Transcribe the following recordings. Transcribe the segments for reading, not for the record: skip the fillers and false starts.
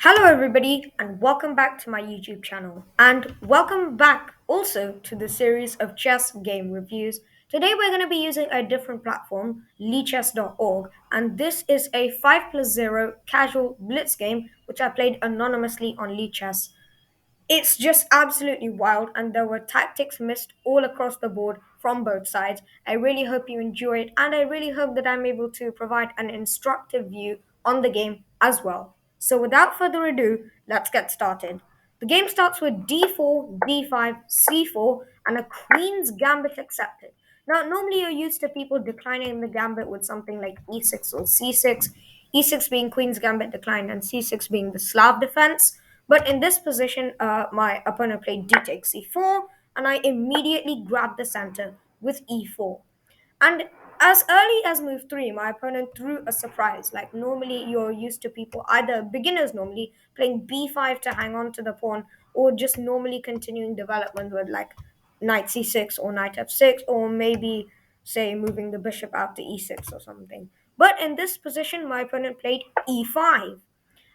Hello, everybody, and welcome back to my YouTube channel. And welcome back also to the series of chess game reviews. Today, we're going to be using a different platform, leechess.org, and this is a 5 plus 0 casual blitz game which I played anonymously on Leechess. It's just absolutely wild, and there were tactics missed all across the board from both sides. I really hope you enjoy it, and I really hope that I'm able to provide an instructive view on the game as well. So, without further ado, let's get started. The game starts with d4, d5, c4, and a queen's gambit accepted. Now, normally you're used to people declining the gambit with something like e6 or c6, e6 being queen's gambit declined, and c6 being the Slav defense. But in this position, my opponent played d takes e4, and I immediately grabbed the center with e4. And as early as move three, my opponent threw a surprise. Like normally, you're used to people, either beginners normally, playing b5 to hang on to the pawn, or just normally continuing development with like knight c6 or knight f6, or maybe, say, moving the bishop out to e6 or something. But in this position, my opponent played e5.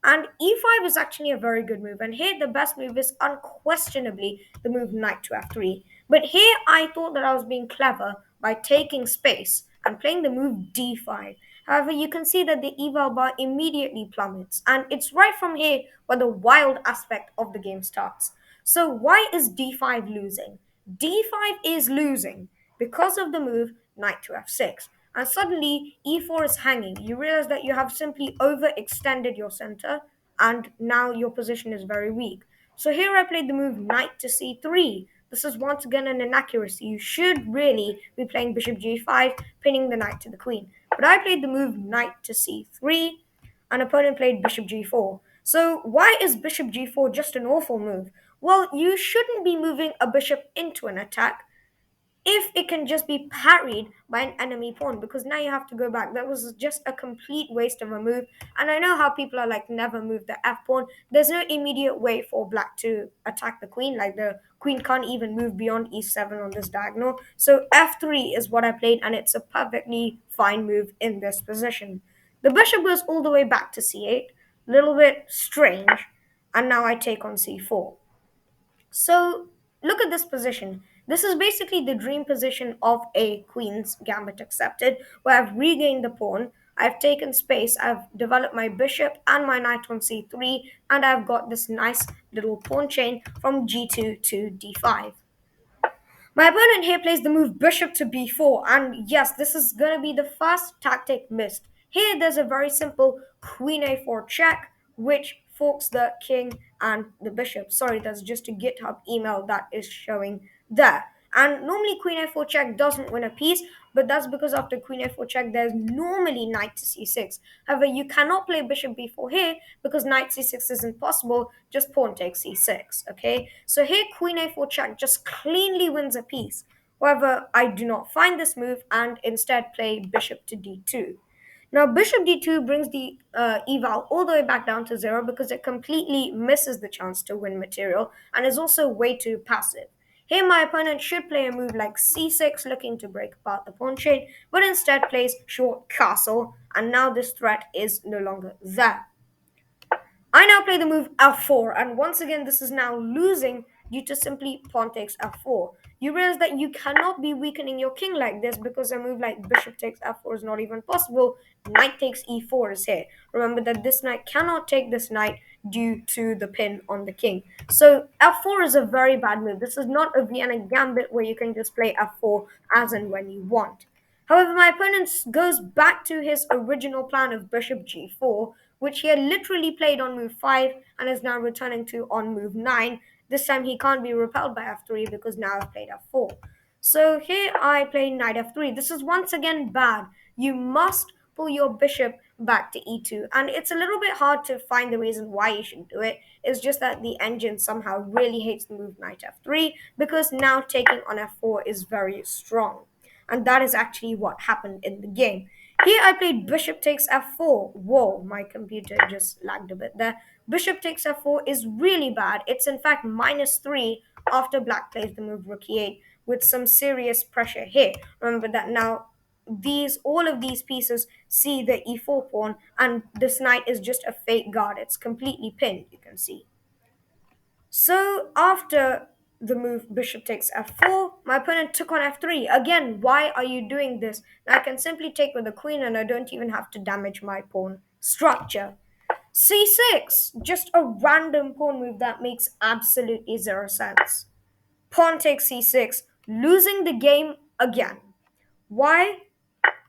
And e5 is actually a very good move. And here, the best move is unquestionably the move knight to f3. But here, I thought that I was being clever by taking space and playing the move d5. However, you can see that the eval bar immediately plummets. And it's right from here where the wild aspect of the game starts. So, why is d5 losing? d5 is losing because of the move knight to f6. And suddenly e4 is hanging. You realize that you have simply overextended your center, and now your position is very weak. So here I played the move knight to c3. This is once again an inaccuracy. You should really be playing bishop g5, pinning the knight to the queen. But I played the move knight to c3, and opponent played bishop g4. So why is bishop g4 just an awful move? Well, you shouldn't be moving a bishop into an attack if it can just be parried by an enemy pawn, because now you have to go back. That was just a complete waste of a move. And I know how people are like, never move the f pawn. There's no immediate way for black to attack the queen. Like the queen can't even move beyond e7 on this diagonal. So f3 is what I played, and it's a perfectly fine move in this position. The bishop goes all the way back to c8, a little bit strange, and now I take on c4. So look at this position. This is basically the dream position of a queen's gambit accepted, where I've regained the pawn, I've taken space, I've developed my bishop and my knight on c3, and I've got this nice little pawn chain from g2 to d5. My opponent here plays the move bishop to b4, and yes, this is going to be the first tactic missed. Here, there's a very simple queen a4 check, which forks the king and the bishop. Sorry, that's just a GitHub email that is showing there. And normally, queen a4 check doesn't win a piece, but that's because after queen a4 check, there's normally knight to c6. However, you cannot play bishop b4 here because knight c6 isn't possible, just pawn takes c6, okay? So here, queen a4 check just cleanly wins a piece. However, I do not find this move and instead play bishop to d2. Now, bishop d2 brings the eval all the way back down to zero because it completely misses the chance to win material and is also way too passive. Here, my opponent should play a move like c6, looking to break apart the pawn chain, but instead plays short castle, and now this threat is no longer there. I now play the move f4, and once again, this is now losing due to simply pawn takes f4. You realize that you cannot be weakening your king like this because a move like bishop takes f4 is not even possible. Knight takes e4 is here. Remember that this knight cannot take this knight due to the pin on the king. So f4 is a very bad move. This is not a Vienna gambit where you can just play f4 as and when you want. However, my opponent goes back to his original plan of bishop g4, which he had literally played on move 5 and is now returning to on move 9. This time he can't be repelled by f3 because now I've played f4. So here I play knight f3. This is once again bad. You must pull your bishop back to e2, and it's a little bit hard to find the reason why you should do it. It's just that the engine somehow really hates the move knight f3 because now taking on f4 is very strong, and that is actually what happened in the game. Here I played bishop takes f4. Whoa, my computer just lagged a bit there. Bishop takes f4 is really bad. It's in fact -3 after black plays the move rook e8 with some serious pressure here. Remember that now all of these pieces see the e4 pawn, and this knight is just a fake guard. It's completely pinned, you can see. So after the move bishop takes f4, my opponent took on f3. Again, why are you doing this? Now I can simply take with the queen and I don't even have to damage my pawn structure. c6, just a random pawn move that makes absolutely zero sense. Pawn takes c6, losing the game again. Why?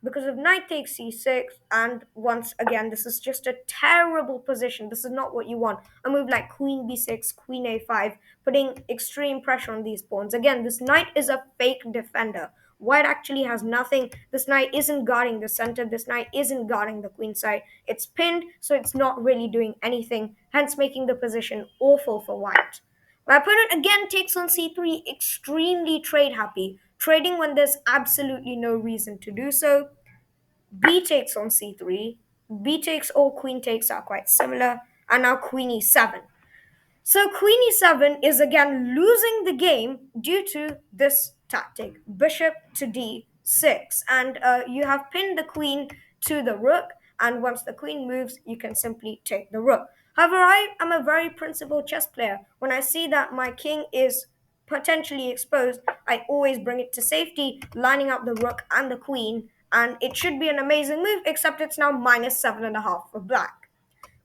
Because of knight takes c6, and once again, this is just a terrible position. This is not what you want. A move like queen b6, queen a5, putting extreme pressure on these pawns. Again, this knight is a fake defender. White actually has nothing. This knight isn't guarding the center. This knight isn't guarding the queen side. It's pinned, so it's not really doing anything, hence making the position awful for white. My opponent again takes on c3, extremely trade happy, trading when there's absolutely no reason to do so. B takes on c3, b takes or queen takes are quite similar, and now queen e7. So queen e7 is again losing the game due to this tactic, bishop to d6. And you have pinned the queen to the rook, and once the queen moves, you can simply take the rook. However, I am a very principled chess player. When I see that my king is potentially exposed, I always bring it to safety, lining up the rook and the queen, and it should be an amazing move, except it's now minus 7.5 for black.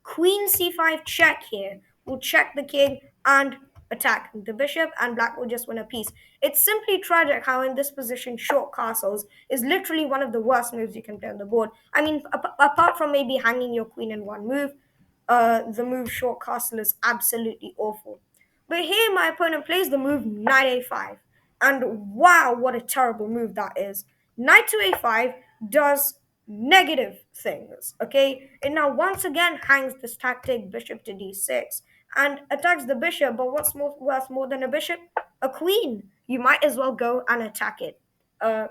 Queen c5 check here will check the king and attack the bishop, and black will just win a piece. It's simply tragic how in this position short castles is literally one of the worst moves you can play on the board. I mean, apart from maybe hanging your queen in one move, the move short castle is absolutely awful. But here my opponent plays the move knight a5, and wow, what a terrible move that is. Knight to a5 does negative things, okay? It now once again hangs this tactic bishop to d6 and attacks the bishop, but what's worth more than a bishop? A queen. You might as well go and attack it.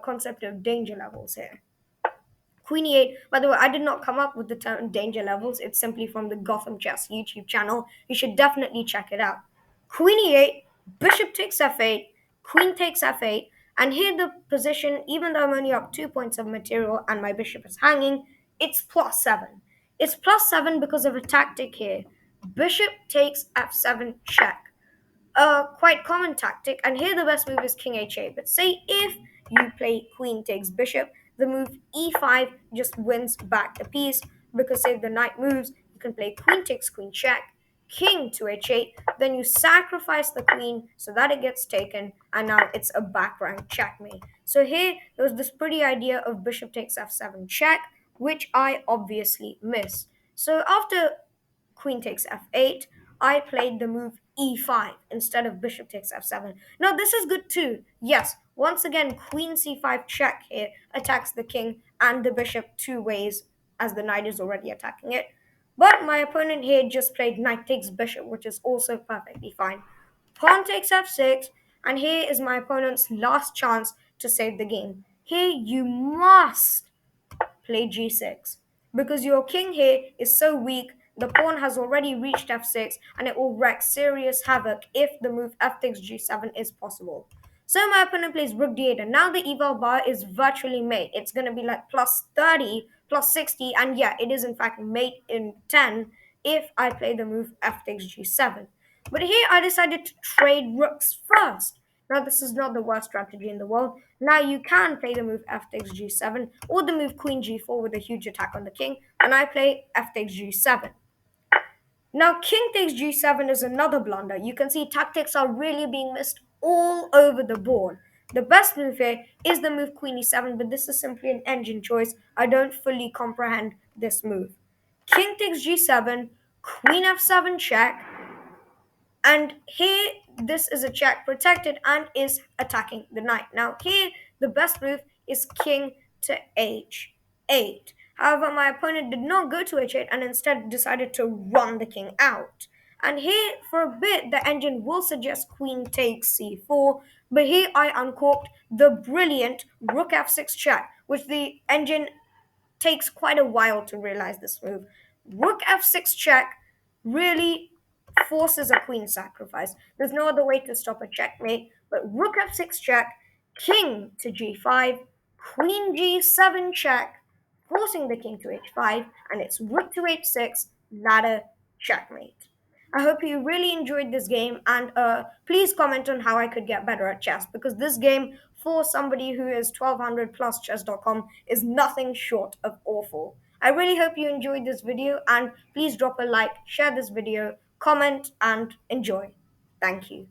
Concept of danger levels here. Queen e8, by the way, I did not come up with the term danger levels. It's simply from the Gotham Chess YouTube channel. You should definitely check it out. Queen e8, bishop takes f8, queen takes f8, and here the position, even though I'm only up 2 points of material and my bishop is hanging, it's plus 7. It's plus 7 because of a tactic here. Bishop takes f7 check, a quite common tactic, and here the best move is king h8. But say if you play queen takes bishop, the move e5 just wins back a piece, because if the knight moves, you can play queen takes queen check, king to h8, then you sacrifice the queen so that it gets taken, and now it's a back rank checkmate. So here there was this pretty idea of bishop takes f7 check, which I obviously miss. So after queen takes f8, I played the move e5 instead of bishop takes f7. Now this is good too. Yes, once again, queen c5 check here attacks the king and the bishop two ways, as the knight is already attacking it. But my opponent here just played knight takes bishop, which is also perfectly fine. Pawn takes f6, and here is my opponent's last chance to save the game. Here you must play g6, because your king here is so weak. The pawn has already reached f6, and it will wreak serious havoc if the move f takes g7 is possible. So my opponent plays rook d8, and now the eval bar is virtually made. It's going to be like plus 30, plus 60, and yeah, it is in fact made in 10 if I play the move f takes g7. But here I decided to trade rooks first. Now this is not the worst strategy in the world. Now you can play the move f takes g7 or the move queen g4 with a huge attack on the king, and I play f takes g7. Now king takes g7 is another blunder. You can see tactics are really being missed all over the board. The best move here is the move queen e7, but this is simply an engine choice. I don't fully comprehend this move. King takes g7, queen f7 check, and here this is a check protected and is attacking the knight. Now here the best move is king to h8. However, my opponent did not go to h8 and instead decided to run the king out. And here for a bit the engine will suggest queen takes c4, but here I uncorked the brilliant rook f6 check, which the engine takes quite a while to realize this move. Rook f6 check really forces a queen sacrifice. There's no other way to stop a checkmate, but rook f6 check, king to g5, queen g7 check, forcing the king to h5, and it's rook to h6, ladder checkmate. I hope you really enjoyed this game, and please comment on how I could get better at chess, because this game, for somebody who is 1200 plus chess.com, is nothing short of awful. I really hope you enjoyed this video, and please drop a like, share this video, comment, and enjoy. Thank you.